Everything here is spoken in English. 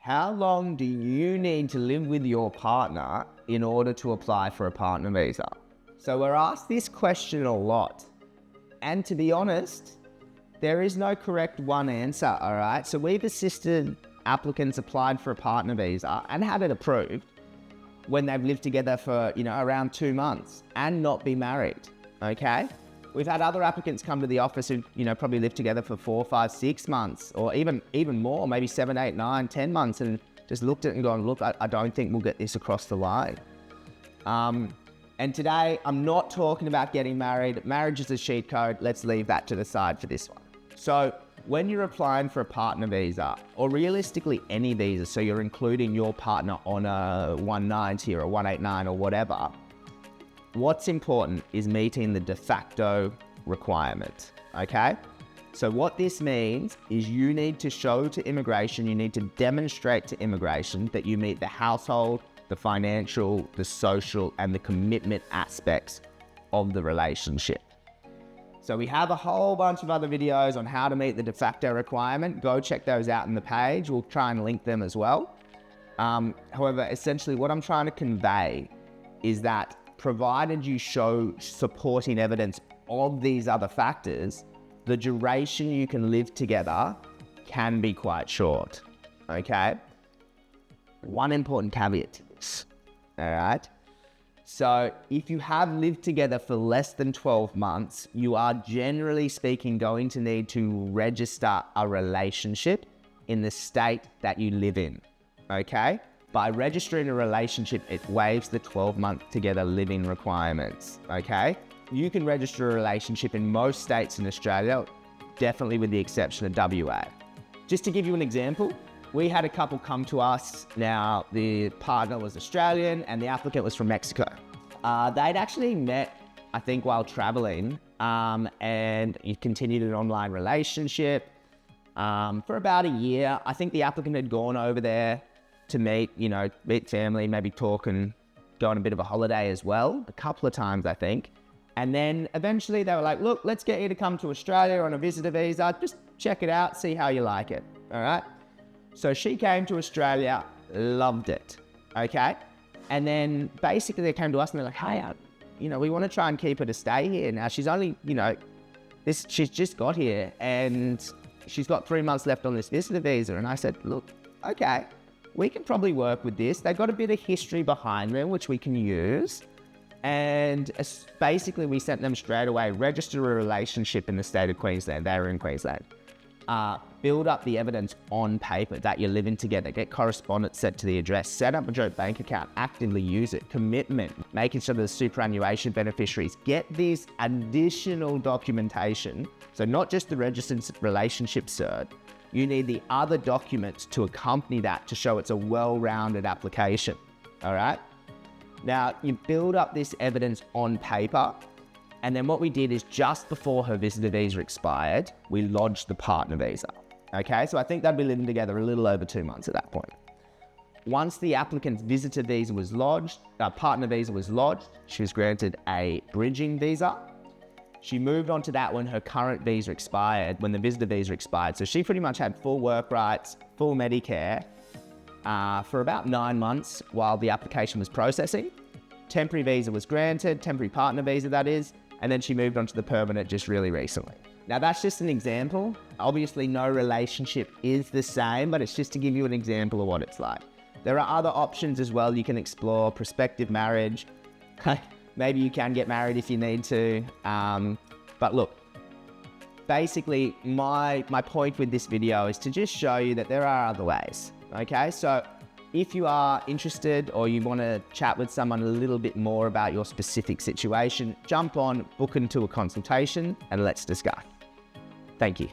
How long do you need to live with your partner in order to apply for a partner visa? So we're asked this question a lot. And to be honest, there is no correct one answer, all right? So we've assisted applicants applied for a partner visa and had it approved when they've lived together for, around 2 months and not be married, okay? We've had other applicants come to the office who, probably lived together for 4, 5, 6 months, or even more, maybe 7, 8, 9, 10 months, and just looked at it and gone, look, I don't think we'll get this across the line. And today, I'm not talking about getting married. Marriage is a cheat code. Let's leave that to the side for this one. So when you're applying for a partner visa, or realistically any visa, so you're including your partner on a 190 or a 189 or whatever, what's important is meeting the de facto requirement, okay? So what this means is you need to show to immigration, you need to demonstrate to immigration that you meet the household, the financial, the social, and the commitment aspects of the relationship. So we have a whole bunch of other videos on how to meet the de facto requirement. Go check those out in the page. We'll try and link them as well. However, essentially what I'm trying to convey is that provided you show supporting evidence of these other factors, the duration you can live together can be quite short, okay? One important caveat to this, all right? So if you have lived together for less than 12 months, you are generally speaking going to need to register a relationship in the state that you live in, okay? By registering a relationship, it waives the 12-month together living requirements, okay? You can register a relationship in most states in Australia, definitely with the exception of WA. Just to give you an example, we had a couple come to us. Now, the partner was Australian and the applicant was from Mexico. They'd actually met, I think, while traveling, and you continued an online relationship for about a year. I think the applicant had gone over there to meet family, maybe talk and go on a bit of a holiday as well, a couple of times, I think. And then eventually they were like, look, let's get you to come to Australia on a visitor visa. Just check it out, see how you like it, all right? So she came to Australia, loved it, okay? And then basically they came to us and they're like, hey, we want to try and keep her to stay here. Now she's only, she's just got here and she's got 3 months left on this visitor visa. And I said, look, okay, we can probably work with this. They've got a bit of history behind them, which we can use. And basically we sent them straight away, register a relationship in the state of Queensland. They were in Queensland. Build up the evidence on paper that you're living together, get correspondence sent to the address, set up a joint bank account, actively use it, commitment, making sure the superannuation beneficiaries get this additional documentation. So not just the registered relationship cert, you need the other documents to accompany that to show it's a well-rounded application, all right? Now, you build up this evidence on paper, and then what we did is just before her visitor visa expired, we lodged the partner visa, okay? So I think they'd be living together a little over 2 months at that point. Once the applicant's visitor visa was lodged, partner visa was lodged, she was granted a bridging visa. She moved on to that when her current visa expired, when the visitor visa expired. So she pretty much had full work rights, full Medicare, for about 9 months while the application was processing. Temporary visa was granted, temporary partner visa that is, and then she moved on to the permanent just really recently. Now that's just an example. Obviously no relationship is the same, but it's just to give you an example of what it's like. There are other options as well you can explore, prospective marriage. Maybe you can get married if you need to. But look, basically my point with this video is to just show you that there are other ways. Okay, so if you are interested or you want to chat with someone a little bit more about your specific situation, jump on, book into a consultation, and let's discuss. Thank you.